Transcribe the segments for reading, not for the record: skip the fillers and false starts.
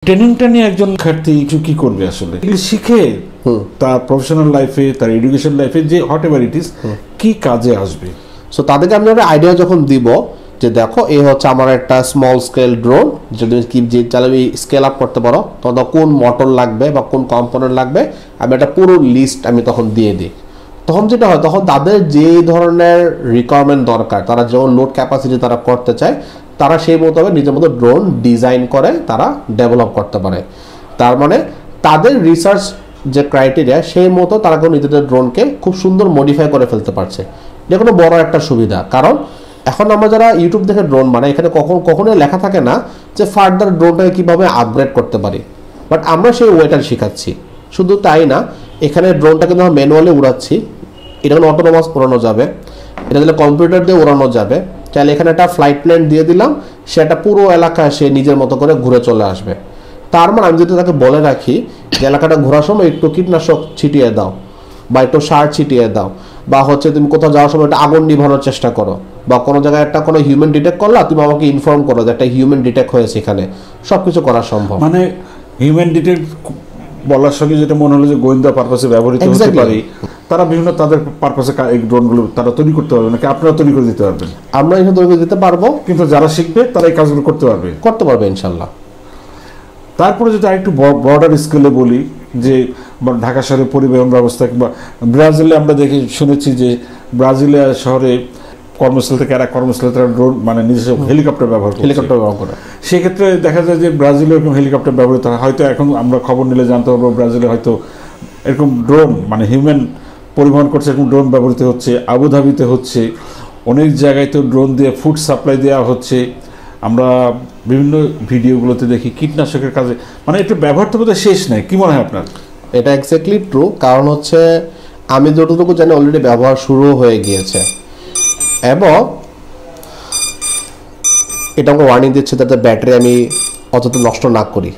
ট্রেনিংটা নিয়ে একজন শিক্ষার্থী কি করবে আসলে শিখে তার প্রফেশনাল লাইফে তার এডুকেশন লাইফে যে হোয়াট এভার ইট ইজ কি কাজে আসবে। সো তাদেরকে আমি একটা আইডিয়া যখন দিব যে দেখো এই হচ্ছে আমার একটা স্মল স্কেল ড্রোন, যদি কি যে চালাবি স্কেল আপ করতে পারো তখন কোন মোটর লাগবে বা কোন কম্পোনেন্ট লাগবে আমি একটা পুরো লিস্ট আমি তখন দিয়ে দিই। তখন যেটা হয় তখন তাদের যে ধরনের রিকোয়ারমেন্ট দরকার, তারা যেমন লোড ক্যাপাসিটি তারা করতে চায়, তারা সেই মোতাবেক নিজের মতো ড্রোন ডিজাইন করে তারা ডেভেলপ করতে পারে। তার মানে তাদের রিসার্চ যে ক্রাইটেরিয়া সেই মতো তারা নিজেদের ড্রোনকে খুব সুন্দর মডিফাই করে ফেলতে পারছে। এটা কোনো বড় একটা সুবিধা, কারণ এখন আমরা যারা ইউটিউব দেখে ড্রোন বানাই এখানে কখনোই লেখা থাকে না যে ফার্দার ড্রোনটাকে কীভাবে আপগ্রেড করতে পারি, বাট আমরা সেই ওয়েটা শিখাচ্ছি। শুধু তাই না, এখানে ড্রোনটাকে আমরা ম্যানুয়ালি উড়াচ্ছি, এটা কোনো অটোনোমাস উড়ানো যাবে, এটা দিলে কম্পিউটার দিয়ে উড়ানো যাবে। চাইলে এখানে একটা ফ্লাইট প্ল্যান দিয়ে দিলাম, সেটা পুরো এলাকা সে নিজের মতো করে ঘুরে চলে আসবে। তার মানে আমি যদি তাকে বলে রাখি যে এলাকাটা ঘোরার সময় একটু কীটনাশক ছিটিয়ে দাও বা একটু সার ছিটিয়ে দাও, বা হচ্ছে তুমি কোথাও যাওয়ার সময় একটা আগুন নিভানোর চেষ্টা করো, বা কোনো জায়গায় একটা কোনো হিউম্যান ডিটেক্ট করলা তুমি আমাকে ইনফর্ম করো যে একটা হিউম্যান ডিটেক্ট হয়েছে, এখানে সব কিছু করা সম্ভব। মানে হিউম্যান ডিটেক্ট বলার সঙ্গে যেটা মনে হলো যে গোয়েন্দা পারপাসে ব্যবহৃত হতে পারে, তারা বিভিন্ন তাদের পারপাসে এই ড্রোনগুলো তারা তৈরি করতে পারবে নাকি আপনারা তৈরি করে দিতে পারবেন? আমরা এখানে তৈরি করে দিতে পারবো, কিন্তু যারা শিখবে তারা এই কাজগুলো করতে পারবে ইনশাল্লাহ। তারপরে যদি আরেকটু ব্রডার স্কেলে বলি যে ঢাকা শহরের পরিবহন ব্যবস্থা কিংবা ব্রাজিলে আমরা শুনেছি যে ব্রাজিলিয়া শহরে কর্মস্থল থেকে আর এক কর্মস্থলে তারা ড্রোন মানে নিজস্ব হেলিকপ্টার ব্যবহার করে। সেক্ষেত্রে দেখা যায় যে ব্রাজিলে এরকম হেলিকপ্টার ব্যবহৃত হয়। হয়তো এখন আমরা খবর নিলে জানতে পারবো ব্রাজিলে হয়তো এরকম ড্রোন মানে হিউম্যান পরিবহন করছে, এরকম ড্রোন ব্যবহৃত হচ্ছে। আবুধাবিতে হচ্ছে, অনেক জায়গায় তো ড্রোন দিয়ে ফুড সাপ্লাই দেওয়া হচ্ছে। আমরা বিভিন্ন ভিডিওগুলোতে দেখি কীটনাশকের কাজে, মানে একটু ব্যবহার তো বোধহয় শেষ নেই। কি মনে হয় আপনার? এটা এক্স্যাক্টলি ট্রু, কারণ হচ্ছে আমি যতটুকু জানি অলরেডি ব্যবহার শুরু হয়ে গিয়েছে এবং এটা আমাকে ওয়ার্নিং দিচ্ছে যাতে ব্যাটারি আমি অযথা নষ্ট না করি।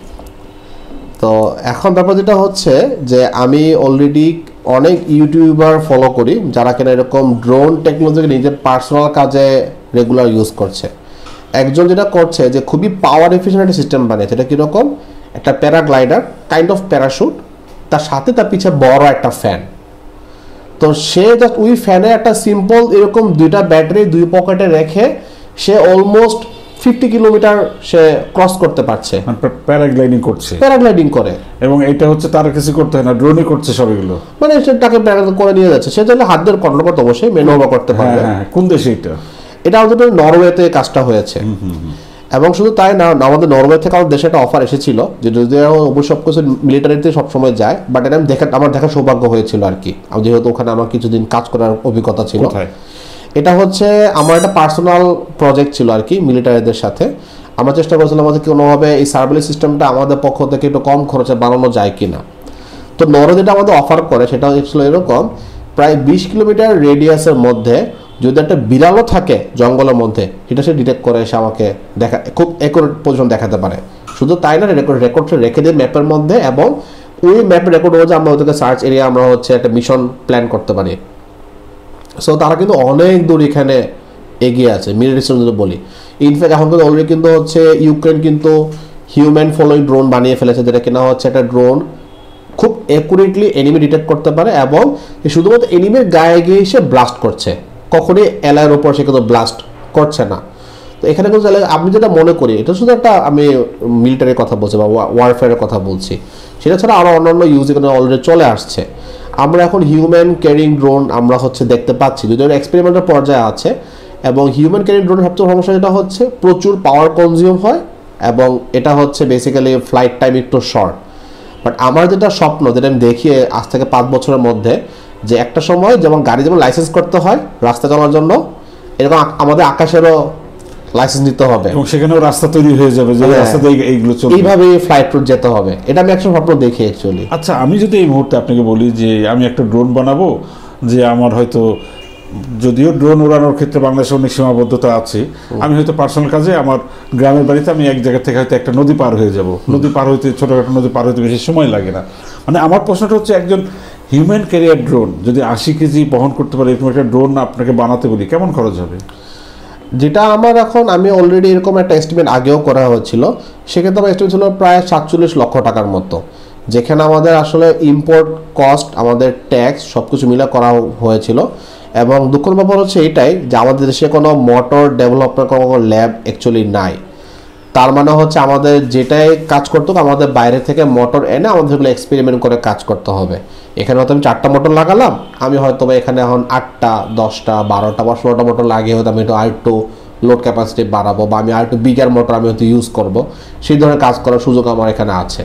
তো এখন ব্যাপার যেটা হচ্ছে যে আমি অলরেডি অনেক ইউটিউবার ফলো করি যারা কিনা এরকম ড্রোন টেকনোলজিকে নিজের পার্সোনাল কাজে রেগুলার ইউজ করছে। একজন যেটা করছে যে খুবই পাওয়ার এফিশিয়েন্ট একটা সিস্টেম বানিয়েছে। এটা কীরকম, একটা প্যারাগ্লাইডার কাইন্ড অফ প্যারাশুট, তার সাথে তার পিছে বড় একটা ফ্যান। তো সে জাস্ট ওই ফ্যানে একটা সিম্পল এরকম দুইটা ব্যাটারি দুই পকেটে রেখে সে অলমোস্ট 50 কিলোমিটার সে ক্রস করতে পারছে। প্যারাগ্লাইডিং করে, এবং এটা হচ্ছে তার কিছু করতে হয় না, ড্রোনই করছে সব এগুলো। মানে সে তাকে প্যারাগ্লাইড করে নিয়ে যাচ্ছে। সে চাইলে হাত দিয়ে কন্ট্রোল করতে অবশ্যই ম্যানুভার করতে পারবে। কোন দেশে এটা আমাদের নরওয়েতে কাজটা হয়েছে। এবং শুধু তাই না, আমাদের নরওয়ে থেকে আমাদের দেশে একটা অফার এসেছিল যে যদি অবশ্য সব কিছু মিলিটারিতে সবসময় যায়, বাট এটা আমার দেখার সৌভাগ্য হয়েছিল আর কি, যেহেতু ওখানে আমার কিছুদিন কাজ করার অভিজ্ঞতা ছিল। এটা হচ্ছে আমার একটা পার্সোনাল প্রজেক্ট ছিল আর কি মিলিটারিদের সাথে। আমরা চেষ্টা করেছিলাম আমাদের কোনোভাবে এই সার্ভিলেন্স সিস্টেমটা আমাদের পক্ষ থেকে একটু কম খরচে বানানো যায় কিনা। তো নরওয়ে যেটা আমাদের অফার করে সেটা ছিল এরকম, প্রায় 20 কিলোমিটার রেডিয়াসের মধ্যে যদি একটা বিড়ালও থাকে জঙ্গলের মধ্যে, সেটা সে ডিটেক্ট করে এসে আমাকে খুব অ্যাকুরেট পজিশন দেখাতে পারে। শুধু তাই না, রেকর্ডটা রেখে দিয়ে ম্যাপের মধ্যে, এবং ওই ম্যাপের রেকর্ড অনুযায়ী আমরা ওদেরকে সার্চ এরিয়া আমরা হচ্ছে একটা মিশন প্ল্যান করতে পারি। সো তারা কিন্তু অনেক দূর এখানে এগিয়ে আছে মিলিটারি যদি বলি। ইনফ্যাক্ট এখন কিন্তু অলরেডি কিন্তু হচ্ছে ইউক্রেন কিন্তু হিউম্যান ফলোয়িং ড্রোন বানিয়ে ফেলেছে, যেটা কিনা হচ্ছে একটা ড্রোন খুব অ্যাকুরেটলি এনিমি ডিটেক্ট করতে পারে এবং শুধুমাত্র এনিমির গায়ে গিয়ে সে ব্লাস্ট করছে, কখনই এলাকার উপর সে কিন্তু ব্লাস্ট করছে না। তো এখানে কিন্তু আপনি যেটা মনে করি এটা শুধু একটা আমি মিলিটারির কথা বলছি বা ওয়ারফেয়ারের কথা বলছি, সেটা ছাড়া আরও অন্যান্য ইউজ এখানে অলরেডি চলে আসছে। আমরা এখন হিউম্যান ক্যারিং ড্রোন আমরা হচ্ছে দেখতে পাচ্ছি, যদিও এক্সপেরিমেন্টের পর্যায়ে আছে। এবং হিউম্যান ক্যারিং ড্রোনের সবচেয়ে সমস্যা যেটা হচ্ছে প্রচুর পাওয়ার কনজিউম হয় এবং এটা হচ্ছে বেসিক্যালি ফ্লাইট টাইম একটু শর্ট। বাট আমার যেটা স্বপ্ন, যেটা আমি দেখি আজ থেকে 5 বছরের মধ্যে, যে একটা সময় যেমন গাড়ি যেমন লাইসেন্স করতে হয় রাস্তা চলার জন্য, এরকম আমাদের আকাশেরও লাইসেন্স নিতে হবে এবং সেখানেও রাস্তা তৈরি হয়ে যাবে যে রাস্তাতে এইগুলো চলবে, এইভাবে ফ্লাইট রুট যেতে হবে। এটা আমি একটা স্বপ্ন দেখি অ্যাকচুয়ালি। আচ্ছা, আমি যদি এই মুহূর্তে আপনাকে বলি যে আমি একটা ড্রোন বানাবো, যে আমার হয়তো যদিও ড্রোন উড়ানোর ক্ষেত্রে বাংলাদেশে অনেক সীমাবদ্ধতা আছে, আমি হয়তো পার্সোনাল কাজে আমার গ্রামের বাড়িতে আমি এক জায়গা থেকে হয়তো একটা নদী পার হয়ে যাব, নদী পার হইতে ছোটোখাটো নদী পার হইতে বেশি সময় লাগে না। মানে আমার প্রশ্নটা হচ্ছে একজন হিউম্যান ক্যারিয়ার ড্রোন যদি 80 কেজি বহন করতে পারে এরকম একটা ড্রোন আপনাকে বানাতে বলি, কেমন খরচ হবে? যেটা আমার এখন আমি অলরেডি এরকম একটা এস্টিমেট আগেও করা হয়েছিল, সেক্ষেত্রে আমার এস্টিমেট ছিল প্রায় 47 লক্ষ টাকার মতো, যেখানে আমাদের আসলে ইম্পোর্ট কস্ট, আমাদের ট্যাক্স সব কিছু মিলে করা হয়েছিল। এবং দুঃখের ব্যাপার হচ্ছে এটাই যে আমাদের দেশে কোনো মোটর ডেভেলপমেন্ট কোনো ল্যাব অ্যাকচুয়ালি নাই। তার মানে হচ্ছে আমাদের যেটাই কাজ করতে হবে আমাদের বাইরে থেকে মোটর এনে আমাদের সেগুলো এক্সপেরিমেন্ট করে কাজ করতে হবে। এখানে হয়তো আমি 4টা মোটর লাগালাম, আমি হয়তো এখানে এখন 8টা 10টা 12টা বা 16টা মোটর লাগিয়ে হয়তো আমি একটু আরেকটু লোড ক্যাপাসিটি বাড়াবো, বা আমি আরেকটু বিগার মোটর আমি হয়তো ইউজ করবো, সেই ধরনের কাজ করার সুযোগ আমার এখানে আছে।